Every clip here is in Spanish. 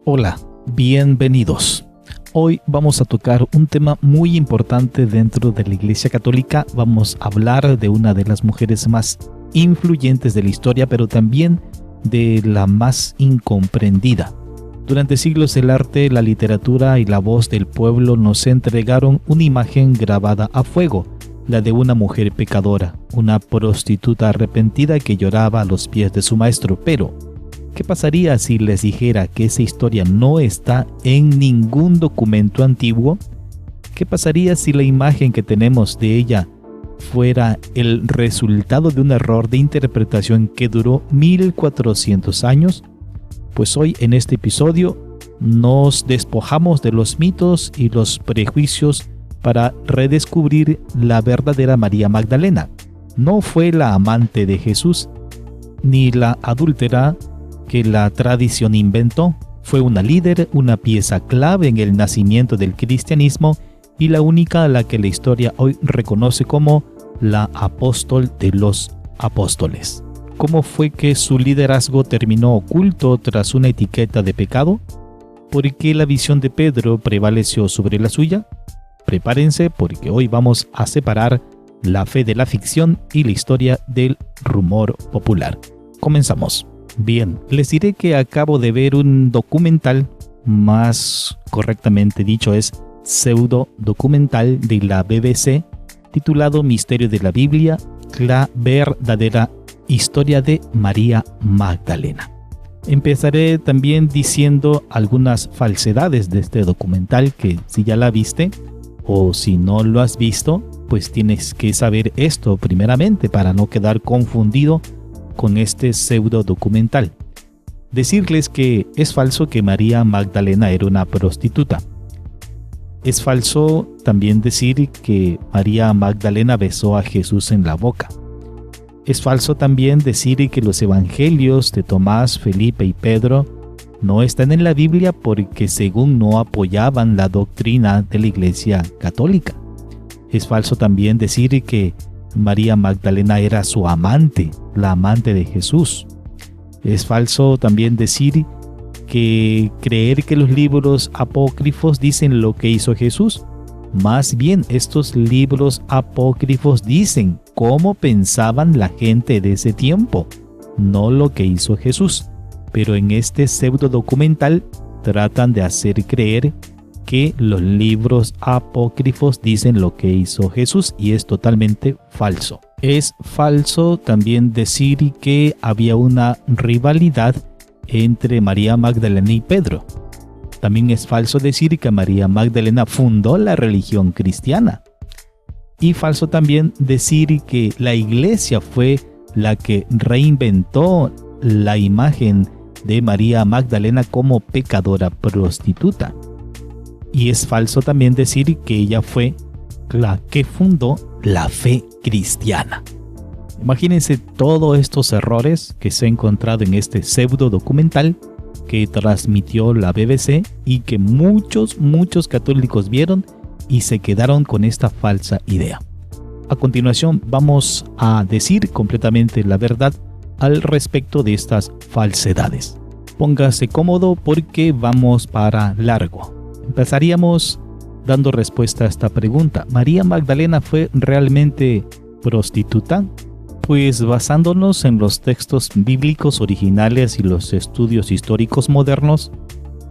Hola, bienvenidos. Hoy vamos a tocar un tema muy importante dentro de la Iglesia Católica. Vamos a hablar de una de las mujeres más influyentes de la historia, pero también de la más incomprendida. Durante siglos el arte, la literatura y la voz del pueblo nos entregaron una imagen grabada a fuego, la de una mujer pecadora, una prostituta arrepentida que lloraba a los pies de su maestro. Pero, ¿qué pasaría si les dijera que esa historia no está en ningún documento antiguo? ¿Qué pasaría si la imagen que tenemos de ella fuera el resultado de un error de interpretación que duró 1400 años? Pues hoy en este episodio nos despojamos de los mitos y los prejuicios para redescubrir la verdadera María Magdalena. No fue la amante de Jesús, ni la adúltera que la tradición inventó. Fue una líder, una pieza clave en el nacimiento del cristianismo y la única a la que la historia hoy reconoce como la apóstol de los apóstoles. ¿Cómo fue que su liderazgo terminó oculto tras una etiqueta de pecado? ¿Por qué la visión de Pedro prevaleció sobre la suya? Prepárense porque hoy vamos a separar la fe de la ficción y la historia del rumor popular. Comenzamos. Bien, les diré que acabo de ver un documental, más correctamente dicho es pseudo documental de la BBC, titulado Misterio de la Biblia, la verdadera historia de María Magdalena. Empezaré también diciendo algunas falsedades de este documental que si ya la viste o si no lo has visto, pues tienes que saber esto primeramente para no quedar confundido con este pseudo documental. Decirles que es falso que María Magdalena era una prostituta. Es falso también decir que María Magdalena besó a Jesús en la boca. Es falso también decir que los evangelios de Tomás, Felipe y Pedro no están en la Biblia porque según no apoyaban la doctrina de la Iglesia Católica. Es falso también decir que María Magdalena era su amante, la amante de Jesús. Es falso también decir que creer que los libros apócrifos dicen lo que hizo Jesús. Más bien, estos libros apócrifos dicen cómo pensaban la gente de ese tiempo, no lo que hizo Jesús. Pero en este pseudo documental tratan de hacer creer que los libros apócrifos dicen lo que hizo Jesús y es totalmente falso. Es falso también decir que había una rivalidad entre María Magdalena y Pedro. También es falso decir que María Magdalena fundó la religión cristiana. Y falso también decir que la iglesia fue la que reinventó la imagen de María Magdalena como pecadora prostituta. Y es falso también decir que ella fue la que fundó la fe cristiana. Imagínense todos estos errores que se han encontrado en este pseudo documental que transmitió la BBC y que muchos católicos vieron y se quedaron con esta falsa idea. A continuación vamos a decir completamente la verdad al respecto de estas falsedades. Póngase cómodo porque vamos para largo. Empezaríamos dando respuesta a esta pregunta. ¿María Magdalena fue realmente prostituta? Pues basándonos en los textos bíblicos originales y los estudios históricos modernos,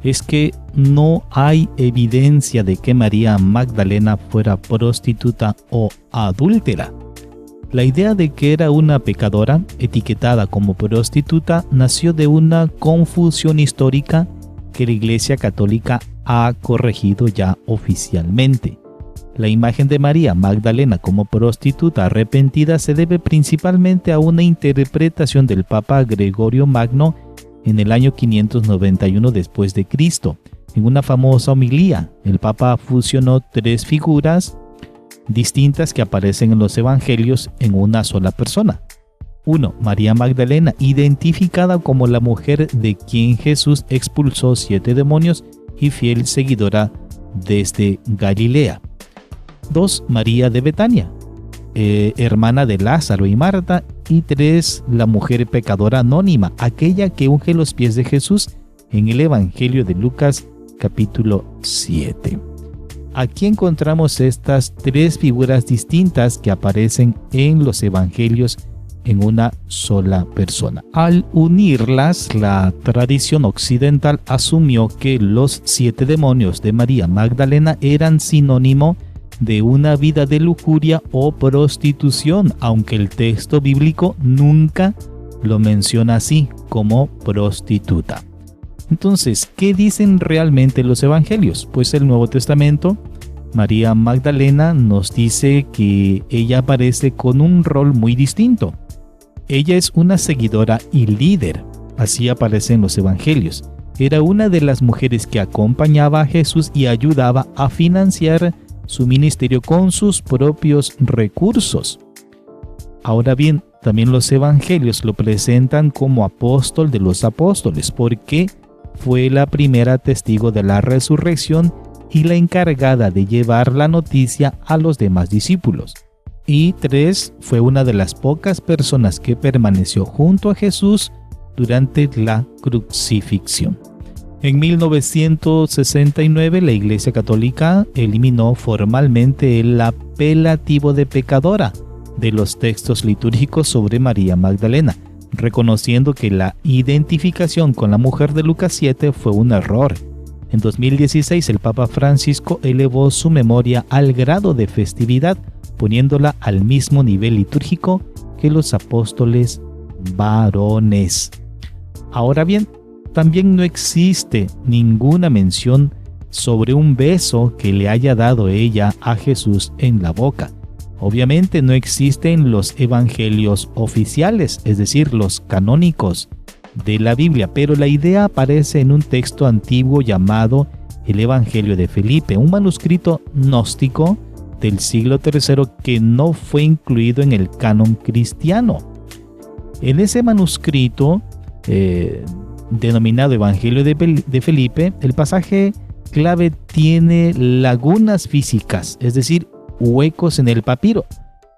es que no hay evidencia de que María Magdalena fuera prostituta o adúltera. La idea de que era una pecadora etiquetada como prostituta nació de una confusión histórica que la Iglesia Católica ha corregido ya oficialmente. La imagen de María Magdalena como prostituta arrepentida se debe principalmente a una interpretación del Papa Gregorio Magno en el año 591 después de Cristo. En una famosa homilía, el Papa fusionó tres figuras distintas que aparecen en los evangelios en una sola persona. 1. María Magdalena, identificada como la mujer de quien Jesús expulsó 7 demonios y fiel seguidora desde Galilea. 2. María de Betania, hermana de Lázaro y Marta. Y 3. La mujer pecadora anónima, aquella que unge los pies de Jesús en el Evangelio de Lucas capítulo 7. Aquí encontramos estas tres figuras distintas que aparecen en los evangelios en una sola persona. Al unirlas, la tradición occidental asumió que los 7 demonios de María Magdalena eran sinónimo de una vida de lujuria o prostitución, aunque el texto bíblico nunca lo menciona así, como prostituta. Entonces, ¿qué dicen realmente los evangelios? Pues el Nuevo Testamento, María Magdalena nos dice que ella aparece con un rol muy distinto. Ella es una seguidora y líder, así aparece en los evangelios. Era una de las mujeres que acompañaba a Jesús y ayudaba a financiar su ministerio con sus propios recursos. Ahora bien, también los evangelios lo presentan como apóstol de los apóstoles, porque fue la primera testigo de la resurrección y la encargada de llevar la noticia a los demás discípulos. Y 3, fue una de las pocas personas que permaneció junto a Jesús durante la crucifixión. En 1969, la Iglesia Católica eliminó formalmente el apelativo de pecadora de los textos litúrgicos sobre María Magdalena, reconociendo que la identificación con la mujer de Lucas 7 fue un error. En 2016, el Papa Francisco elevó su memoria al grado de festividad, poniéndola al mismo nivel litúrgico que los apóstoles varones. Ahora bien, también no existe ninguna mención sobre un beso que le haya dado ella a Jesús en la boca. Obviamente no existen los evangelios oficiales, es decir, los canónicos de la Biblia, pero la idea aparece en un texto antiguo llamado el Evangelio de Felipe, un manuscrito gnóstico del siglo III que no fue incluido en el canon cristiano. En ese manuscrito, denominado Evangelio de Felipe, el pasaje clave tiene lagunas físicas, es decir, huecos en el papiro.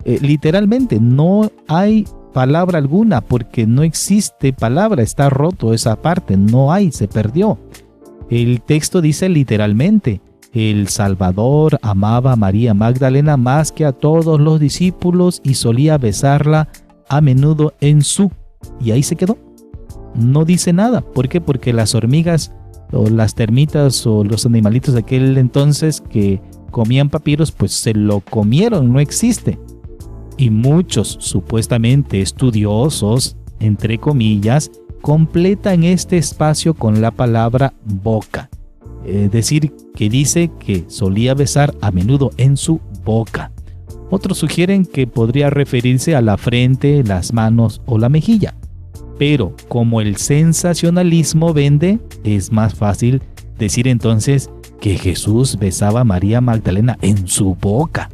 Literalmente no hay palabra alguna, porque no existe palabra, está roto esa parte, no hay, se perdió. El texto dice literalmente: el Salvador amaba a María Magdalena más que a todos los discípulos y solía besarla a menudo en su... Y ahí se quedó. No dice nada. ¿Por qué? Porque las hormigas o las termitas o los animalitos de aquel entonces que comían papiros, pues se lo comieron, no existe. Y muchos supuestamente estudiosos, entre comillas, completan este espacio con la palabra boca. Es decir, que dice que solía besar a menudo en su boca. Otros sugieren que podría referirse a la frente, las manos o la mejilla. Pero como el sensacionalismo vende, es más fácil decir entonces que Jesús besaba a María Magdalena en su boca.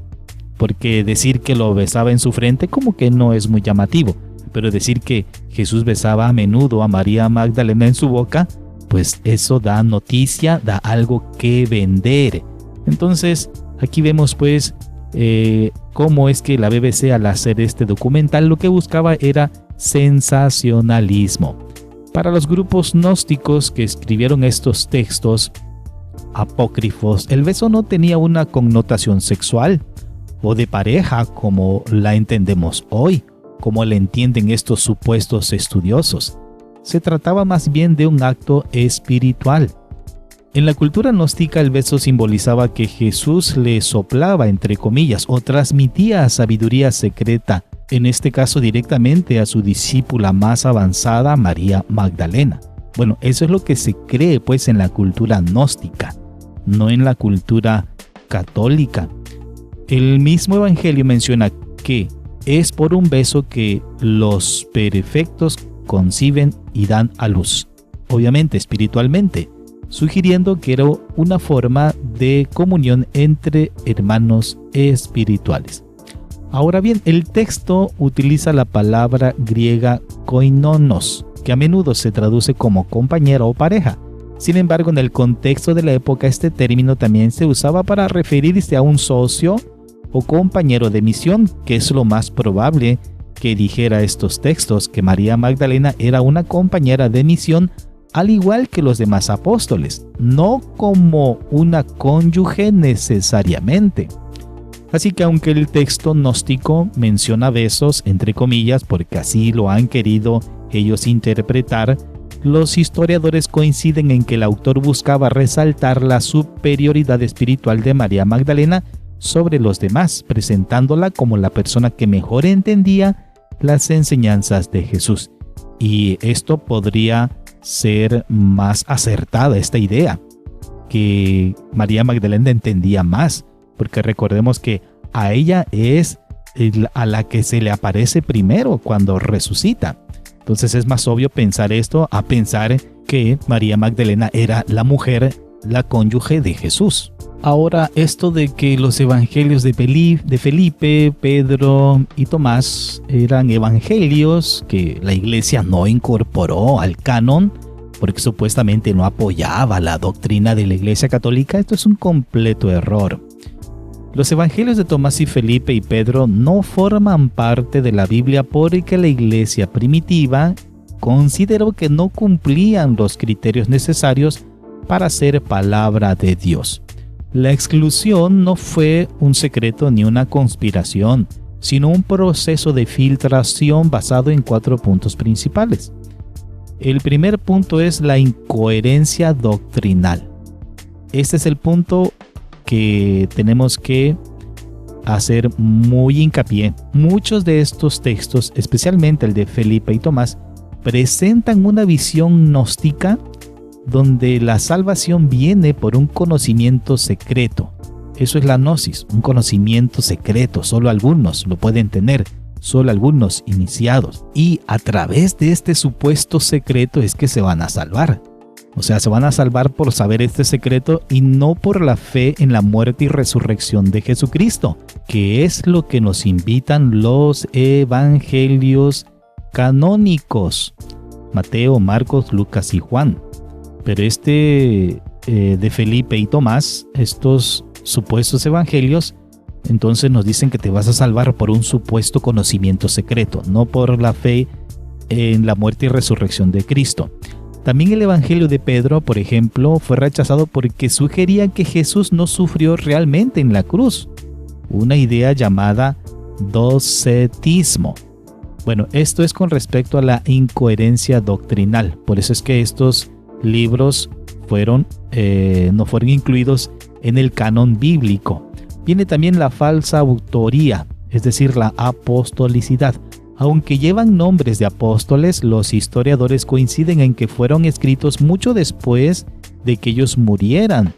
Porque decir que lo besaba en su frente como que no es muy llamativo. Pero decir que Jesús besaba a menudo a María Magdalena en su boca, pues eso da noticia, da algo que vender. Entonces, aquí vemos pues cómo es que la BBC, al hacer este documental, lo que buscaba era sensacionalismo. Para los grupos gnósticos que escribieron estos textos apócrifos, el beso no tenía una connotación sexual o de pareja como la entendemos hoy, como la entienden estos supuestos estudiosos. Se trataba más bien de un acto espiritual. En la cultura gnóstica, el beso simbolizaba que Jesús le soplaba, entre comillas, o transmitía sabiduría secreta, en este caso directamente a su discípula más avanzada, María Magdalena. Bueno, eso es lo que se cree pues en la cultura gnóstica, no en la cultura católica. El mismo Evangelio menciona que es por un beso que los perfectos conciben y dan a luz, obviamente espiritualmente, sugiriendo que era una forma de comunión entre hermanos espirituales. Ahora bien, el texto utiliza la palabra griega koinonos, que a menudo se traduce como compañero o pareja. Sin embargo, en el contexto de la época, este término también se usaba para referirse a un socio o compañero de misión, que es lo más probable que dijera estos textos, que María Magdalena era una compañera de misión al igual que los demás apóstoles, no como una cónyuge necesariamente. Así que aunque el texto gnóstico menciona besos, entre comillas, porque así lo han querido ellos interpretar, los historiadores coinciden en que el autor buscaba resaltar la superioridad espiritual de María Magdalena sobre los demás, presentándola como la persona que mejor entendía las enseñanzas de Jesús. Y esto podría ser más acertada, esta idea, que María Magdalena entendía más, porque recordemos que a ella es a la que se le aparece primero cuando resucita. Entonces es más obvio pensar esto a pensar que María Magdalena era la mujer, la cónyuge de Jesús. Ahora, esto de que los evangelios de Felipe, Pedro y Tomás eran evangelios que la iglesia no incorporó al canon porque supuestamente no apoyaba la doctrina de la iglesia católica, esto es un completo error. Los evangelios de Tomás y Felipe y Pedro no forman parte de la Biblia porque la iglesia primitiva consideró que no cumplían los criterios necesarios para ser palabra de Dios. La exclusión no fue un secreto ni una conspiración, sino un proceso de filtración basado en 4 puntos principales. El primer punto es la incoherencia doctrinal. Este es el punto que tenemos que hacer muy hincapié. Muchos de estos textos, especialmente el de Felipe y Tomás, presentan una visión gnóstica donde la salvación viene por un conocimiento secreto. Eso es la gnosis, un conocimiento secreto. Solo algunos lo pueden tener, solo algunos iniciados. Y a través de este supuesto secreto es que se van a salvar. O sea, se van a salvar por saber este secreto y no por la fe en la muerte y resurrección de Jesucristo, que es lo que nos invitan los evangelios canónicos: Mateo, Marcos, Lucas y Juan. Pero de Felipe y Tomás, estos supuestos evangelios, entonces nos dicen que te vas a salvar por un supuesto conocimiento secreto, no por la fe en la muerte y resurrección de Cristo. También el evangelio de Pedro, por ejemplo, fue rechazado porque sugería que Jesús no sufrió realmente en la cruz, una idea llamada docetismo. Bueno, esto es con respecto a la incoherencia doctrinal. Por eso es que estos libros no fueron incluidos en el canon bíblico. Viene también la falsa autoría, es decir, la apostolicidad. Aunque llevan nombres de apóstoles, los historiadores coinciden en que fueron escritos mucho después de que ellos murieran,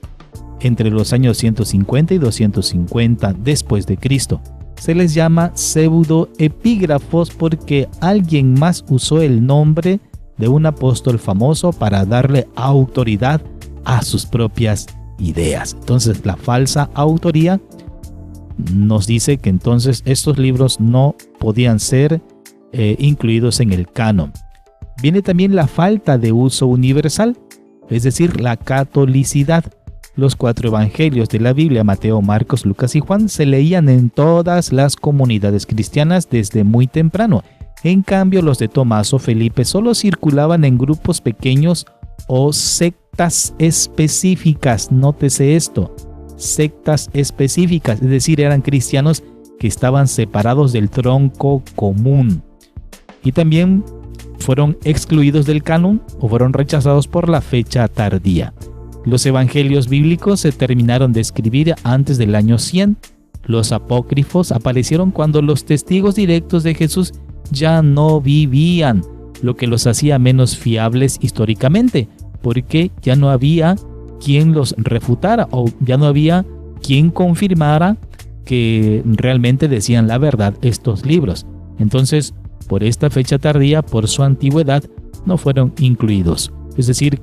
entre los años 150 y 250 después de Cristo. Se les llama pseudoepígrafos porque alguien más usó el nombre de un apóstol famoso para darle autoridad a sus propias ideas. Entonces, la falsa autoría nos dice que entonces estos libros no podían ser incluidos en el canon. Viene también la falta de uso universal, es decir, la catolicidad. Los 4 evangelios de la Biblia, Mateo, Marcos, Lucas y Juan, se leían en todas las comunidades cristianas desde muy temprano. En cambio, los de Tomás o Felipe solo circulaban en grupos pequeños o sectas específicas. Nótese esto, sectas específicas, es decir, eran cristianos que estaban separados del tronco común. Y también fueron excluidos del canon o fueron rechazados por la fecha tardía. Los evangelios bíblicos se terminaron de escribir antes del año 100. Los apócrifos aparecieron cuando los testigos directos de Jesús ya no vivían, lo que los hacía menos fiables históricamente, porque ya no había quien los refutara o ya no había quien confirmara que realmente decían la verdad estos libros. Entonces, por esta fecha tardía, por su antigüedad, no fueron incluidos. Es decir,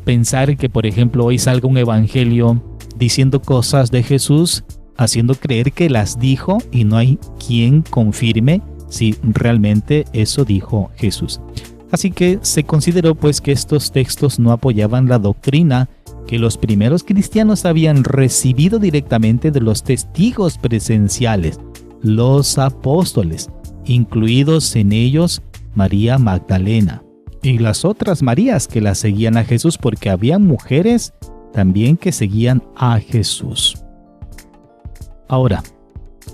pensar que, por ejemplo, hoy salga un evangelio diciendo cosas de Jesús, haciendo creer que las dijo y no hay quien confirme si realmente eso dijo Jesús. Así que se consideró pues que estos textos no apoyaban la doctrina que los primeros cristianos habían recibido directamente de los testigos presenciales, los apóstoles, incluidos en ellos María Magdalena. y las otras Marías que la seguían a Jesús, porque había mujeres también que seguían a Jesús. Ahora,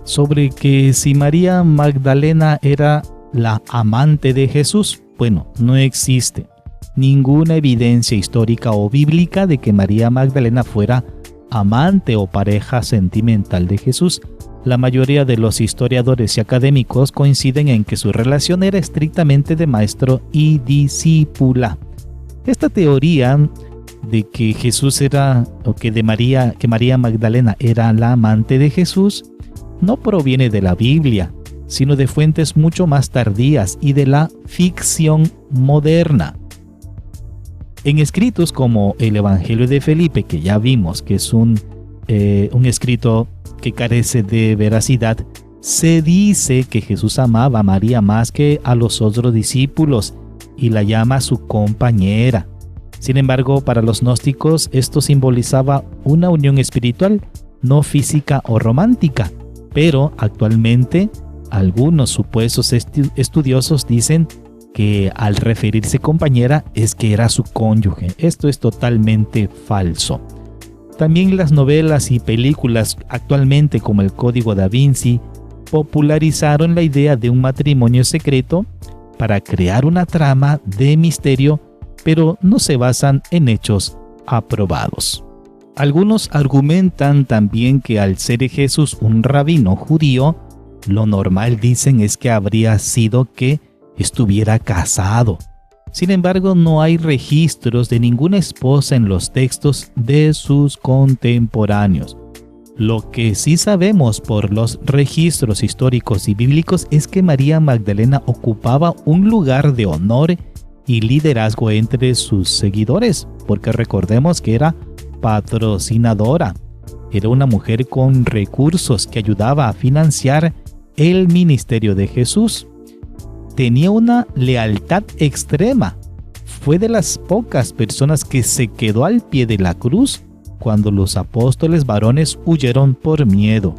sobre que si María Magdalena era la amante de Jesús, bueno, no existe ninguna evidencia histórica o bíblica de que María Magdalena fuera amante o pareja sentimental de Jesús. La mayoría de los historiadores y académicos coinciden en que su relación era estrictamente de maestro y discípula. Esta teoría de que Jesús era, o que María Magdalena era la amante de Jesús, no proviene de la Biblia, sino de fuentes mucho más tardías y de la ficción moderna. En escritos como el Evangelio de Felipe, que ya vimos que es un escrito que carece de veracidad, se dice que Jesús amaba a María más que a los otros discípulos y la llama su compañera. Sin embargo, para los gnósticos esto simbolizaba una unión espiritual, no física o romántica, pero actualmente algunos supuestos estudiosos dicen que al referirse compañera es que era su cónyuge. Esto es totalmente falso. También las novelas y películas actualmente, como El Código Da Vinci, popularizaron la idea de un matrimonio secreto para crear una trama de misterio, pero no se basan en hechos aprobados. Algunos argumentan también que al ser Jesús un rabino judío, lo normal, dicen, es que habría sido que estuviera casado. Sin embargo, no hay registros de ninguna esposa en los textos de sus contemporáneos. Lo que sí sabemos por los registros históricos y bíblicos es que María Magdalena ocupaba un lugar de honor y liderazgo entre sus seguidores, porque recordemos que era patrocinadora. Era una mujer con recursos que ayudaba a financiar el ministerio de Jesús. Tenía una lealtad extrema. Fue de las pocas personas que se quedó al pie de la cruz cuando los apóstoles varones huyeron por miedo.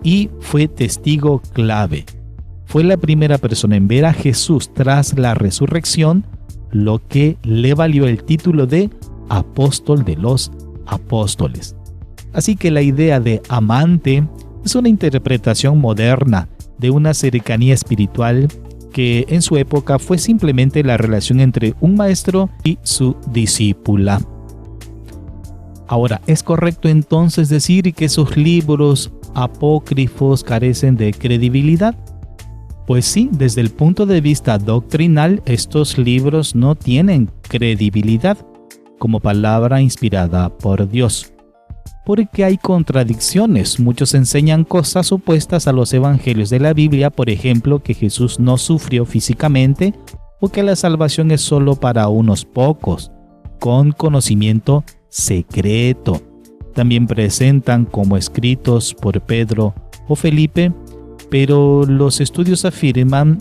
Y fue testigo clave. Fue la primera persona en ver a Jesús tras la resurrección, lo que le valió el título de apóstol de los apóstoles. Así que la idea de amante es una interpretación moderna de una cercanía espiritual que en su época fue simplemente la relación entre un maestro y su discípula. Ahora, ¿es correcto entonces decir que esos libros apócrifos carecen de credibilidad? Pues sí, desde el punto de vista doctrinal, estos libros no tienen credibilidad como palabra inspirada por Dios, porque hay contradicciones. Muchos enseñan cosas opuestas a los evangelios de la Biblia, por ejemplo, que Jesús no sufrió físicamente o que la salvación es solo para unos pocos, con conocimiento secreto. También presentan como escritos por Pedro o Felipe, pero los estudios afirman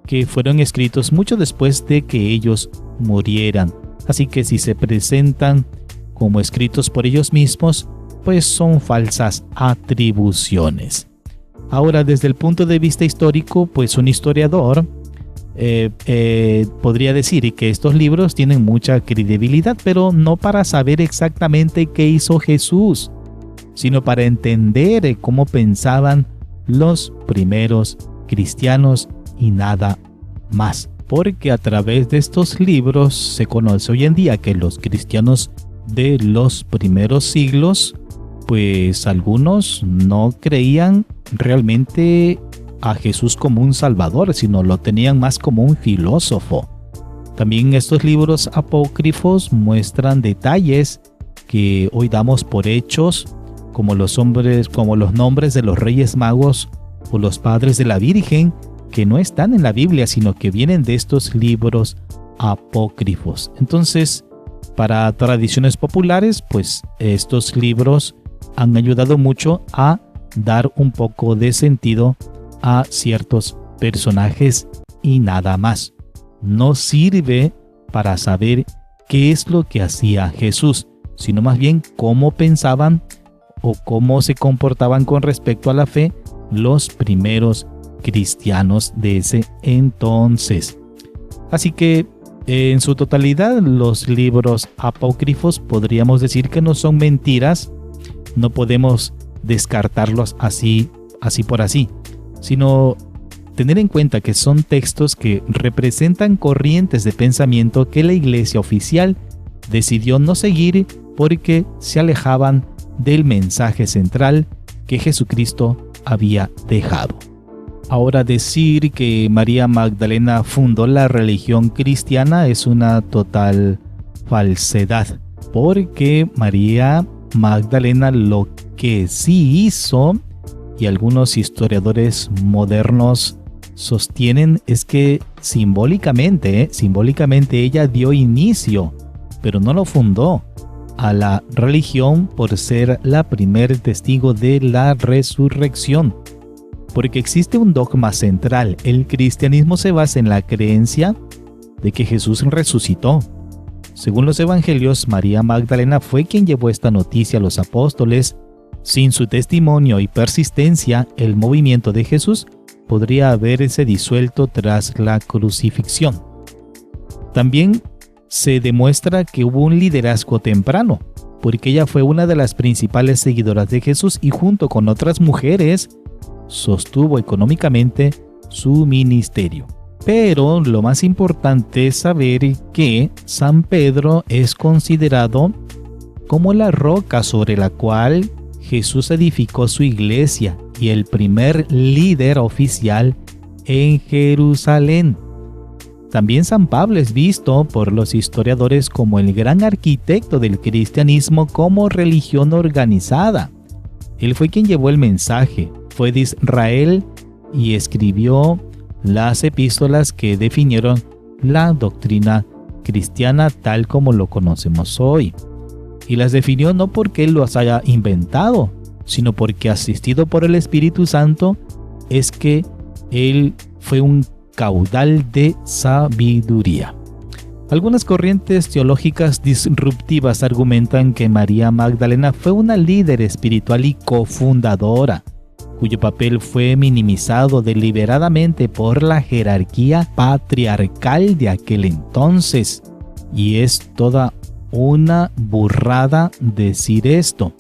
que fueron escritos mucho después de que ellos murieran. Así que si se presentan como escritos por ellos mismos, pues son falsas atribuciones. Ahora, desde el punto de vista histórico, pues un historiador podría decir que estos libros tienen mucha credibilidad, pero no para saber exactamente qué hizo Jesús, sino para entender cómo pensaban los primeros cristianos y nada más. Porque a través de estos libros se conoce hoy en día que los cristianos de los primeros siglos, pues algunos no creían realmente a Jesús como un salvador, sino lo tenían más como un filósofo. También estos libros apócrifos muestran detalles que hoy damos por hechos, como los nombres de los Reyes Magos o los padres de la Virgen, que no están en la Biblia, sino que vienen de estos libros apócrifos. Entonces, para tradiciones populares, pues estos libros han ayudado mucho a dar un poco de sentido a ciertos personajes y nada más. No sirve para saber qué es lo que hacía Jesús, sino más bien cómo pensaban o cómo se comportaban con respecto a la fe los primeros cristianos de ese entonces. Así que En su totalidad, los libros apócrifos podríamos decir que no son mentiras, no podemos descartarlos así por así, sino tener en cuenta que son textos que representan corrientes de pensamiento que la iglesia oficial decidió no seguir porque se alejaban del mensaje central que Jesucristo había dejado. Ahora, decir que María Magdalena fundó la religión cristiana es una total falsedad, porque María Magdalena lo que sí hizo, y algunos historiadores modernos sostienen, es que simbólicamente ella dio inicio, pero no lo fundó, a la religión por ser la primer testigo de la resurrección. Porque existe un dogma central: el cristianismo se basa en la creencia de que Jesús resucitó. Según los evangelios, María Magdalena fue quien llevó esta noticia a los apóstoles. Sin su testimonio y persistencia, el movimiento de Jesús podría haberse disuelto tras la crucifixión. También se demuestra que hubo un liderazgo temprano, porque ella fue una de las principales seguidoras de Jesús y junto con otras mujeres sostuvo económicamente su ministerio. Pero lo más importante es saber que San Pedro es considerado como la roca sobre la cual Jesús edificó su iglesia y el primer líder oficial en Jerusalén. También San Pablo es visto por los historiadores como el gran arquitecto del cristianismo como religión organizada. Él fue quien llevó el mensaje, fue de Israel y escribió las epístolas que definieron la doctrina cristiana tal como lo conocemos hoy. Y las definió no porque él los haya inventado, sino porque, asistido por el Espíritu Santo, es que él fue un caudal de sabiduría. Algunas corrientes teológicas disruptivas argumentan que María Magdalena fue una líder espiritual y cofundadora, cuyo papel fue minimizado deliberadamente por la jerarquía patriarcal de aquel entonces. Y es toda una burrada decir esto,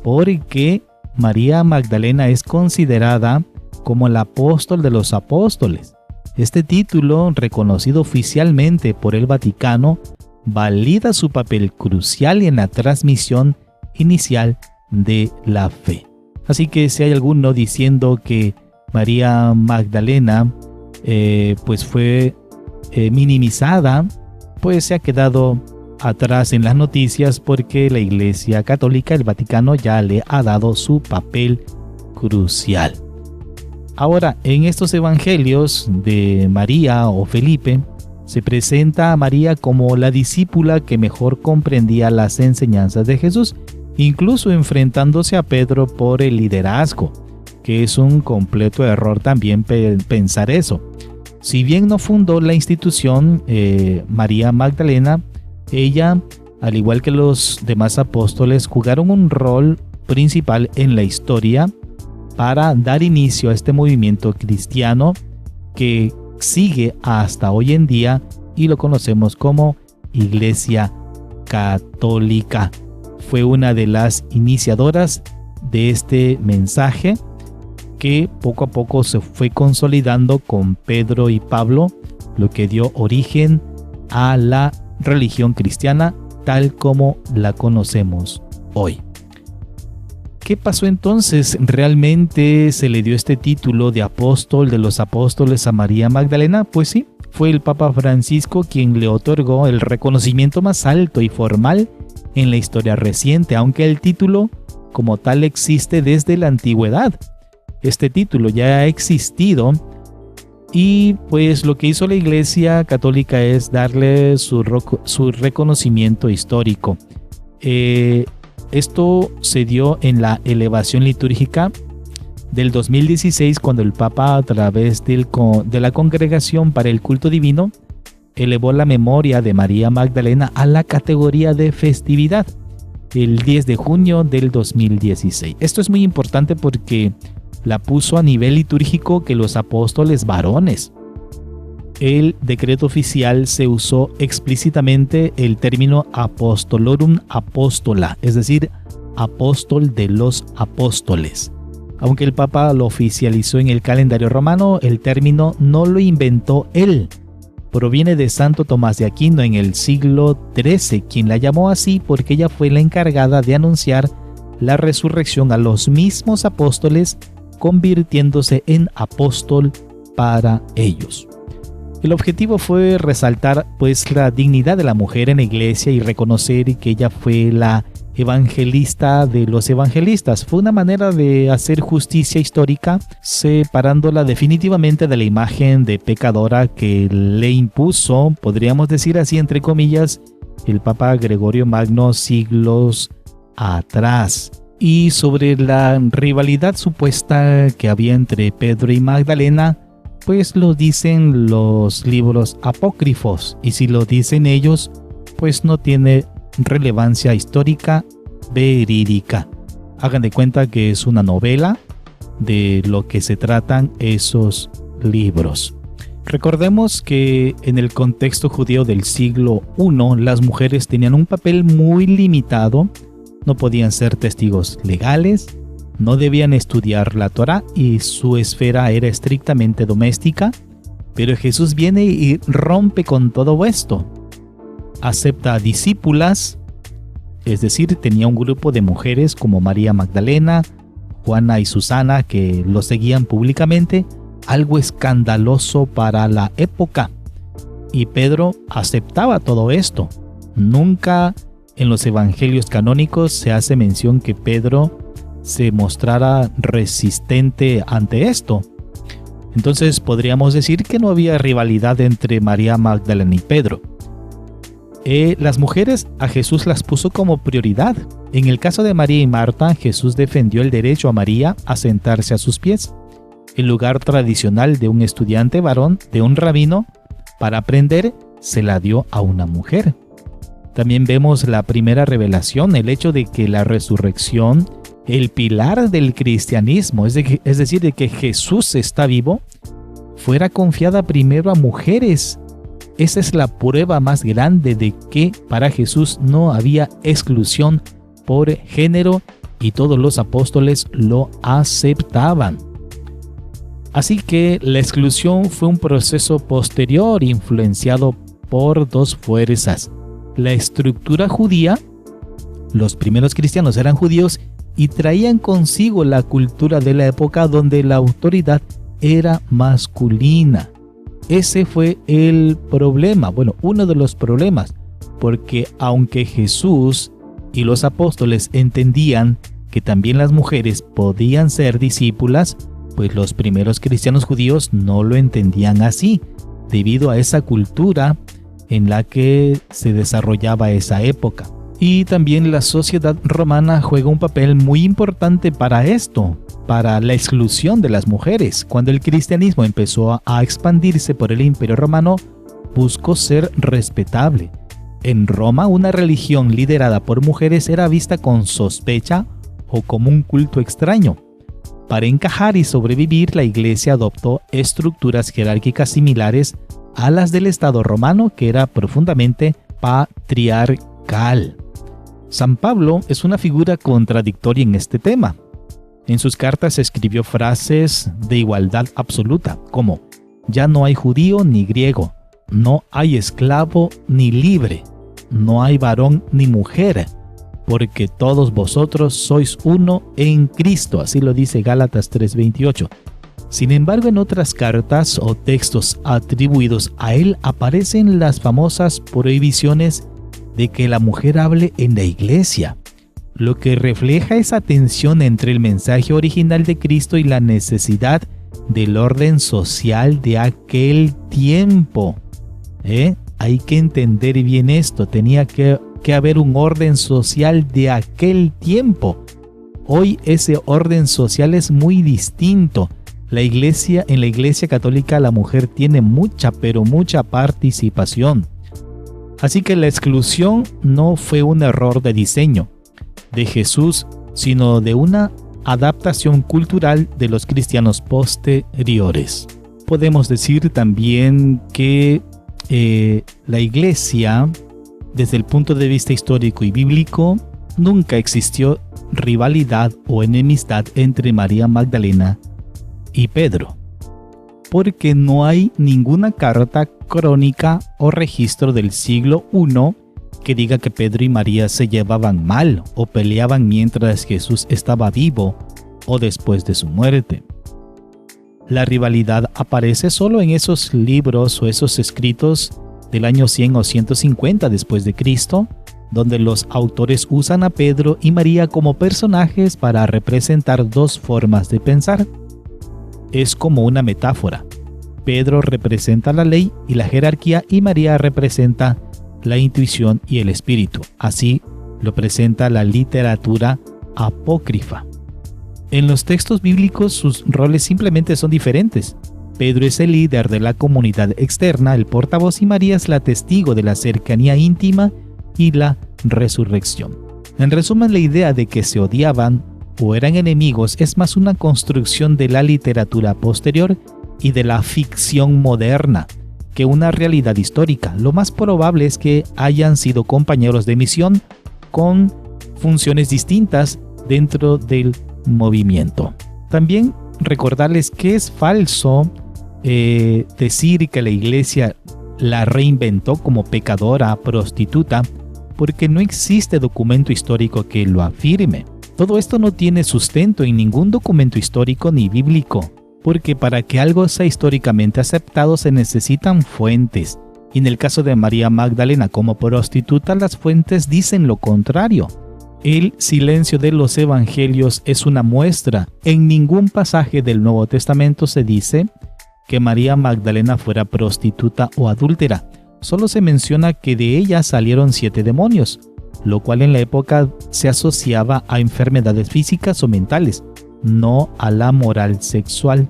porque María Magdalena es considerada como el apóstol de los apóstoles. Este título, reconocido oficialmente por el Vaticano, valida su papel crucial en la transmisión inicial de la fe. Así que si hay alguno diciendo que María Magdalena pues fue minimizada, pues se ha quedado atrás en las noticias, porque la Iglesia Católica, el Vaticano, ya le ha dado su papel crucial. Ahora, en estos evangelios de María o Felipe, se presenta a María como la discípula que mejor comprendía las enseñanzas de Jesús, incluso enfrentándose a Pedro por el liderazgo, que es un completo error también pensar eso. Si bien no fundó la institución, María Magdalena, ella, al igual que los demás apóstoles, jugaron un rol principal en la historia para dar inicio a este movimiento cristiano que sigue hasta hoy en día y lo conocemos como Iglesia Católica. Fue una de las iniciadoras de este mensaje que poco a poco se fue consolidando con Pedro y Pablo, lo que dio origen a la religión cristiana tal como la conocemos hoy. ¿Qué pasó entonces? ¿Realmente se le dio este título de apóstol de los apóstoles a María Magdalena? Pues sí, fue el Papa Francisco quien le otorgó el reconocimiento más alto y formal en la historia reciente, aunque el título como tal existe desde la antigüedad. Este título ya ha existido y pues lo que hizo la Iglesia Católica es darle su reconocimiento histórico. Esto se dio en la elevación litúrgica del 2016, cuando el Papa, a través de la Congregación para el Culto Divino, elevó la memoria de María Magdalena a la categoría de festividad el 10 de junio del 2016. Esto es muy importante porque la puso a nivel litúrgico que los apóstoles varones. el decreto oficial se usó explícitamente el término apostolorum apostola, es decir, apóstol de los apóstoles. Aunque el Papa lo oficializó en el calendario romano, el término no lo inventó él. Proviene de Santo Tomás de Aquino en el siglo XIII, quien la llamó así porque ella fue la encargada de anunciar la resurrección a los mismos apóstoles, convirtiéndose en apóstol para ellos. El objetivo fue resaltar la dignidad de la mujer en la iglesia y reconocer que ella fue la evangelista de los evangelistas. Fue una manera de hacer justicia histórica, separándola definitivamente de la imagen de pecadora que le impuso, podríamos decir así entre comillas, el Papa Gregorio Magno siglos atrás. Y sobre la rivalidad supuesta que había entre Pedro y Magdalena, pues lo dicen los libros apócrifos, y si lo dicen ellos, pues no tiene relevancia histórica verídica. Hagan de cuenta que es una novela de lo que se tratan esos libros. Recordemos que en el contexto judío del siglo I, las mujeres tenían un papel muy limitado, no podían ser testigos legales, no debían estudiar la Torá y su esfera era estrictamente doméstica, pero Jesús viene y rompe con todo esto. Acepta discípulas, es decir, tenía un grupo de mujeres como María Magdalena, Juana y Susana que lo seguían públicamente, algo escandaloso para la época. Y Pedro aceptaba todo esto. Nunca en los evangelios canónicos se hace mención que Pedro se mostrara resistente ante esto. Entonces podríamos decir que no había rivalidad entre María Magdalena y Pedro. Las mujeres a Jesús las puso como prioridad. En el caso de María y Marta, Jesús defendió el derecho a María a sentarse a sus pies. El lugar tradicional de un estudiante varón, de un rabino, para aprender, se la dio a una mujer. También vemos la primera revelación, el hecho de que la resurrección, el pilar del cristianismo, es decir, de que Jesús está vivo, fuera confiada primero a mujeres. Esa es la prueba más grande de que para Jesús no había exclusión por género y todos los apóstoles lo aceptaban. Así que la exclusión fue un proceso posterior influenciado por dos fuerzas. La estructura judía, los primeros cristianos eran judíos y traían consigo la cultura de la época donde la autoridad era masculina. Ese fue el problema, uno de los problemas, porque aunque Jesús y los apóstoles entendían que también las mujeres podían ser discípulas, pues los primeros cristianos judíos no lo entendían así, debido a esa cultura en la que se desarrollaba esa época. Y también la sociedad romana juega un papel muy importante para esto, para la exclusión de las mujeres. Cuando el cristianismo empezó a expandirse por el Imperio Romano, buscó ser respetable. En Roma, una religión liderada por mujeres era vista con sospecha o como un culto extraño. Para encajar y sobrevivir, la Iglesia adoptó estructuras jerárquicas similares a las del Estado romano, que era profundamente patriarcal. San Pablo es una figura contradictoria en este tema. En sus cartas escribió frases de igualdad absoluta, como «Ya no hay judío ni griego, no hay esclavo ni libre, no hay varón ni mujer, porque todos vosotros sois uno en Cristo», así lo dice Gálatas 3:28. Sin embargo, en otras cartas o textos atribuidos a él aparecen las famosas prohibiciones de que la mujer hable en la iglesia, lo que refleja esa tensión entre el mensaje original de Cristo y la necesidad del orden social de aquel tiempo. Hay que entender bien esto, tenía que haber un orden social de aquel tiempo. Hoy ese orden social es muy distinto. En la iglesia católica la mujer tiene mucha participación. Así que la exclusión no fue un error de diseño de Jesús, sino de una adaptación cultural de los cristianos posteriores. podemos decir también que la iglesia, desde el punto de vista histórico y bíblico, nunca existió rivalidad o enemistad entre María Magdalena y Pedro, porque no hay ninguna carta crónica o registro del siglo I que diga que Pedro y María se llevaban mal o peleaban mientras Jesús estaba vivo o después de su muerte. La rivalidad aparece solo en esos libros o esos escritos del año 100 o 150 después de Cristo, donde los autores usan a Pedro y María como personajes para representar dos formas de pensar. Es como una metáfora. Pedro representa la ley y la jerarquía y María representa la intuición y el espíritu. Así lo presenta la literatura apócrifa. En los textos bíblicos sus roles simplemente son diferentes. Pedro es el líder de la comunidad externa, el portavoz, y María es la testigo de la cercanía íntima y la resurrección. En resumen, la idea de que se odiaban o eran enemigos es más una construcción de la literatura posterior y de la ficción moderna que una realidad histórica. Lo más probable es que hayan sido compañeros de misión con funciones distintas dentro del movimiento. También recordarles que es falso decir que la iglesia la reinventó como pecadora, prostituta, porque no existe documento histórico que lo afirme. Todo esto no tiene sustento en ningún documento histórico ni bíblico, porque para que algo sea históricamente aceptado se necesitan fuentes. Y en el caso de María Magdalena como prostituta, las fuentes dicen lo contrario. El silencio de los evangelios es una muestra. En ningún pasaje del Nuevo Testamento se dice que María Magdalena fuera prostituta o adúltera. Solo se menciona que de ella salieron 7 demonios, lo cual en la época se asociaba a enfermedades físicas o mentales, no a la moral sexual.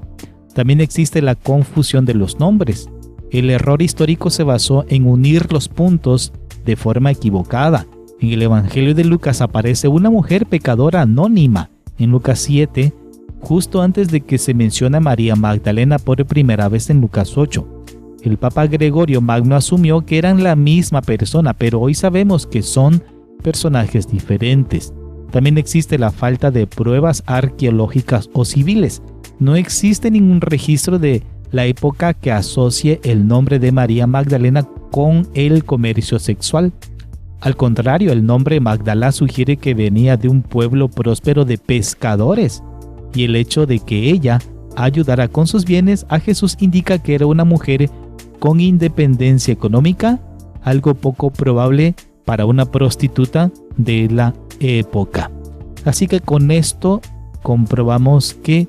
También existe la confusión de los nombres. El error histórico se basó en unir los puntos de forma equivocada. En el Evangelio de Lucas aparece una mujer pecadora anónima en Lucas 7, justo antes de que se mencione a María Magdalena por primera vez en Lucas 8. El Papa Gregorio Magno asumió que eran la misma persona, pero hoy sabemos que son personajes diferentes. También existe la falta de pruebas arqueológicas o civiles. No existe ningún registro de la época que asocie el nombre de María Magdalena con el comercio sexual. Al contrario, el nombre Magdala sugiere que venía de un pueblo próspero de pescadores, y el hecho de que ella ayudara con sus bienes a Jesús indica que era una mujer con independencia económica, algo poco probable para una prostituta de la época. Así que con esto comprobamos que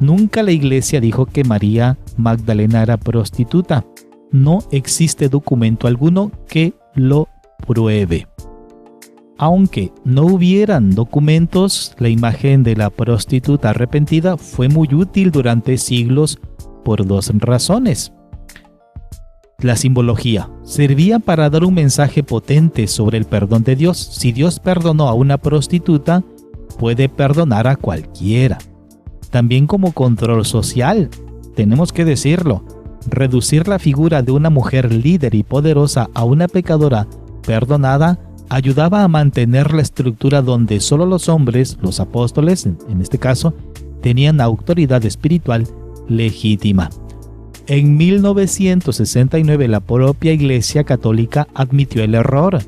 nunca la iglesia dijo que María Magdalena era prostituta. No existe documento alguno que lo pruebe. Aunque no hubieran documentos, la imagen de la prostituta arrepentida fue muy útil durante siglos por dos razones. La simbología servía para dar un mensaje potente sobre el perdón de Dios. Si Dios perdonó a una prostituta, puede perdonar a cualquiera. También como control social, tenemos que decirlo, reducir la figura de una mujer líder y poderosa a una pecadora perdonada ayudaba a mantener la estructura donde solo los hombres, los apóstoles en este caso, tenían autoridad espiritual legítima. En 1969 la propia Iglesia Católica admitió el error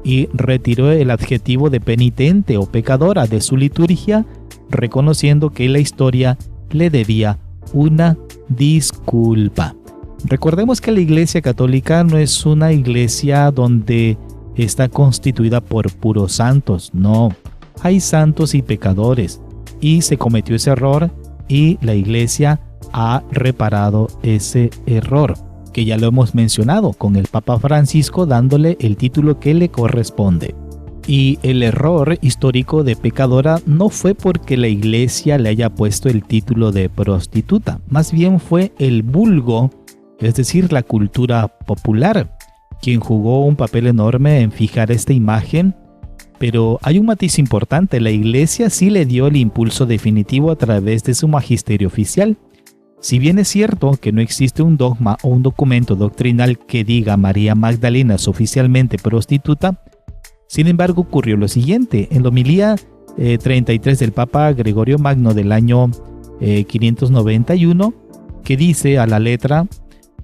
y retiró el adjetivo de penitente o pecadora de su liturgia, reconociendo que la historia le debía una disculpa. Recordemos que la Iglesia Católica no es una iglesia donde está constituida por puros santos, no. Hay santos y pecadores, y se cometió ese error y la Iglesia ha reparado ese error, que ya lo hemos mencionado con el Papa Francisco dándole el título que le corresponde. Y el error histórico de pecadora no fue porque la Iglesia le haya puesto el título de prostituta, más bien fue el vulgo, es decir, la cultura popular, quien jugó un papel enorme en fijar esta imagen. Pero hay un matiz importante, la Iglesia sí le dio el impulso definitivo a través de su magisterio oficial. Si bien es cierto que no existe un dogma o un documento doctrinal que diga María Magdalena es oficialmente prostituta, sin embargo ocurrió lo siguiente. En la homilía 33 del Papa Gregorio Magno del año 591, que dice a la letra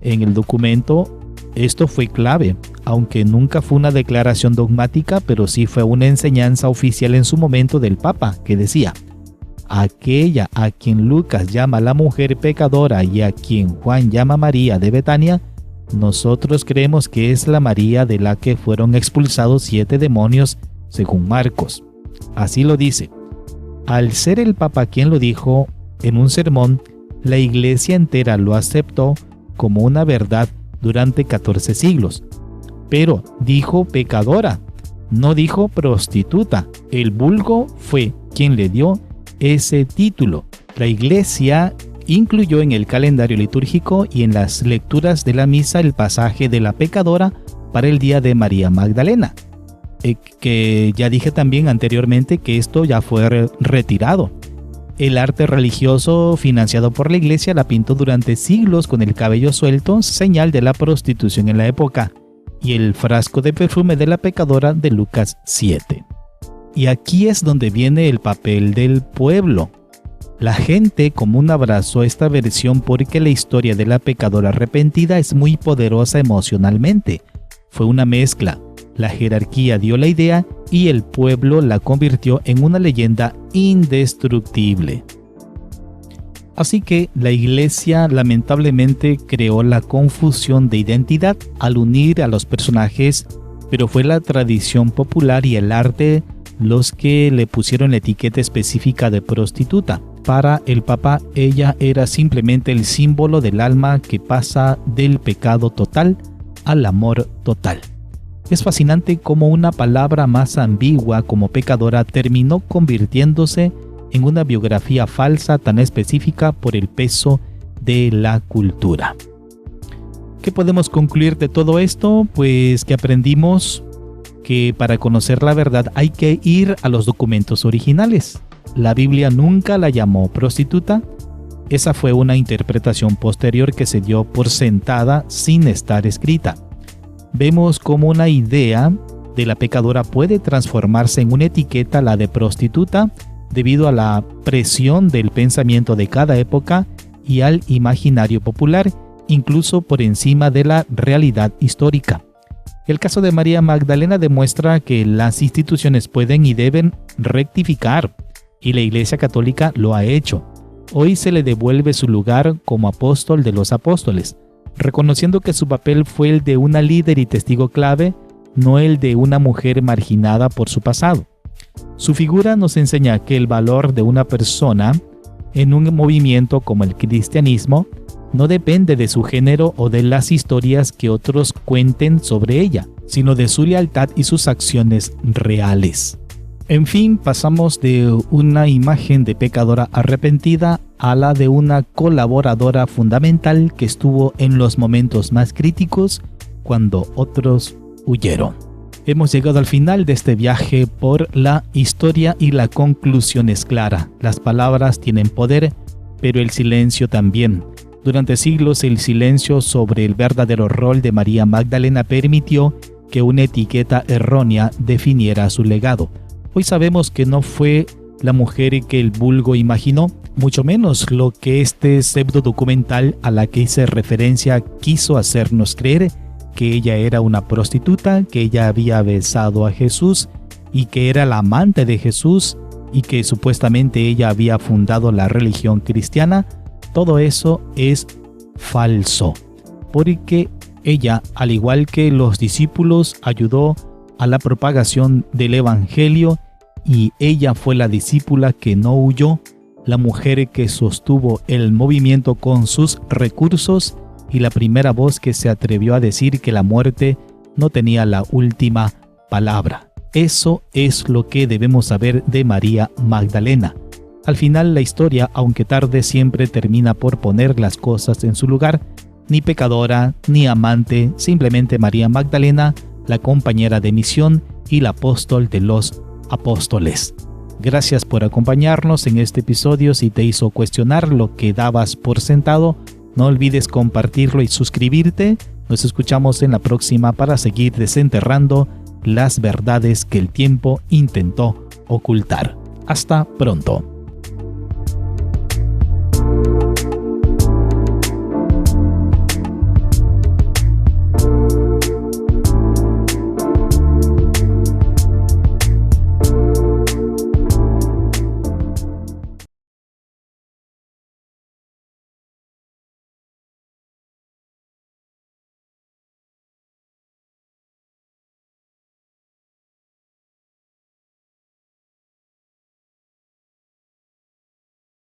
en el documento, esto fue clave, aunque nunca fue una declaración dogmática, pero sí fue una enseñanza oficial en su momento del Papa, que decía: aquella a quien Lucas llama la mujer pecadora y a quien Juan llama María de Betania, nosotros creemos que es la María de la que fueron expulsados 7 demonios, según Marcos. Así lo dice. Al ser el Papa quien lo dijo en un sermón, la Iglesia entera lo aceptó como una verdad durante 14 siglos. Pero dijo pecadora, no dijo prostituta. El vulgo fue quien le dio ese título. La Iglesia incluyó en el calendario litúrgico y en las lecturas de la misa el pasaje de la pecadora para el día de María Magdalena, que ya dije también anteriormente que esto ya fue retirado. El arte religioso financiado por la Iglesia la pintó durante siglos con el cabello suelto, señal de la prostitución en la época, y el frasco de perfume de la pecadora de Lucas 7. Y aquí es donde viene el papel del pueblo. La gente común abrazó esta versión porque la historia de la pecadora arrepentida es muy poderosa emocionalmente. Fue una mezcla. La jerarquía dio la idea y el pueblo la convirtió en una leyenda indestructible. Así que la Iglesia lamentablemente creó la confusión de identidad al unir a los personajes, pero fue la tradición popular y el arte los que le pusieron la etiqueta específica de prostituta. Para el Papa, ella era simplemente el símbolo del alma que pasa del pecado total al amor total. Es fascinante cómo una palabra más ambigua como pecadora terminó convirtiéndose en una biografía falsa tan específica por el peso de la cultura. ¿Qué podemos concluir de todo esto? Pues que aprendimos que para conocer la verdad hay que ir a los documentos originales. La Biblia nunca la llamó prostituta. Esa fue una interpretación posterior que se dio por sentada sin estar escrita. Vemos cómo una idea de la pecadora puede transformarse en una etiqueta, la de prostituta, debido a la presión del pensamiento de cada época y al imaginario popular, incluso por encima de la realidad histórica. El caso de María Magdalena demuestra que las instituciones pueden y deben rectificar, y la Iglesia Católica lo ha hecho. Hoy se le devuelve su lugar como apóstol de los apóstoles, reconociendo que su papel fue el de una líder y testigo clave, no el de una mujer marginada por su pasado. Su figura nos enseña que el valor de una persona en un movimiento como el cristianismo no depende de su género o de las historias que otros cuenten sobre ella, sino de su lealtad y sus acciones reales. En fin, pasamos de una imagen de pecadora arrepentida a la de una colaboradora fundamental que estuvo en los momentos más críticos cuando otros huyeron. Hemos llegado al final de este viaje por la historia y la conclusión es clara. Las palabras tienen poder, pero el silencio también. Durante siglos el silencio sobre el verdadero rol de María Magdalena permitió que una etiqueta errónea definiera su legado. Hoy sabemos que no fue la mujer que el vulgo imaginó, mucho menos lo que este pseudo documental a la que hice referencia quiso hacernos creer, que ella era una prostituta, que ella había besado a Jesús y que era la amante de Jesús y que supuestamente ella había fundado la religión cristiana. Todo eso es falso, porque ella, al igual que los discípulos, ayudó a la propagación del evangelio y ella fue la discípula que no huyó, la mujer que sostuvo el movimiento con sus recursos y la primera voz que se atrevió a decir que la muerte no tenía la última palabra. Eso es lo que debemos saber de María Magdalena. Al final la historia, aunque tarde, siempre termina por poner las cosas en su lugar. Ni pecadora, ni amante, simplemente María Magdalena, la compañera de misión y la apóstol de los apóstoles. Gracias por acompañarnos en este episodio. Si te hizo cuestionar lo que dabas por sentado, no olvides compartirlo y suscribirte. Nos escuchamos en la próxima para seguir desenterrando las verdades que el tiempo intentó ocultar. Hasta pronto.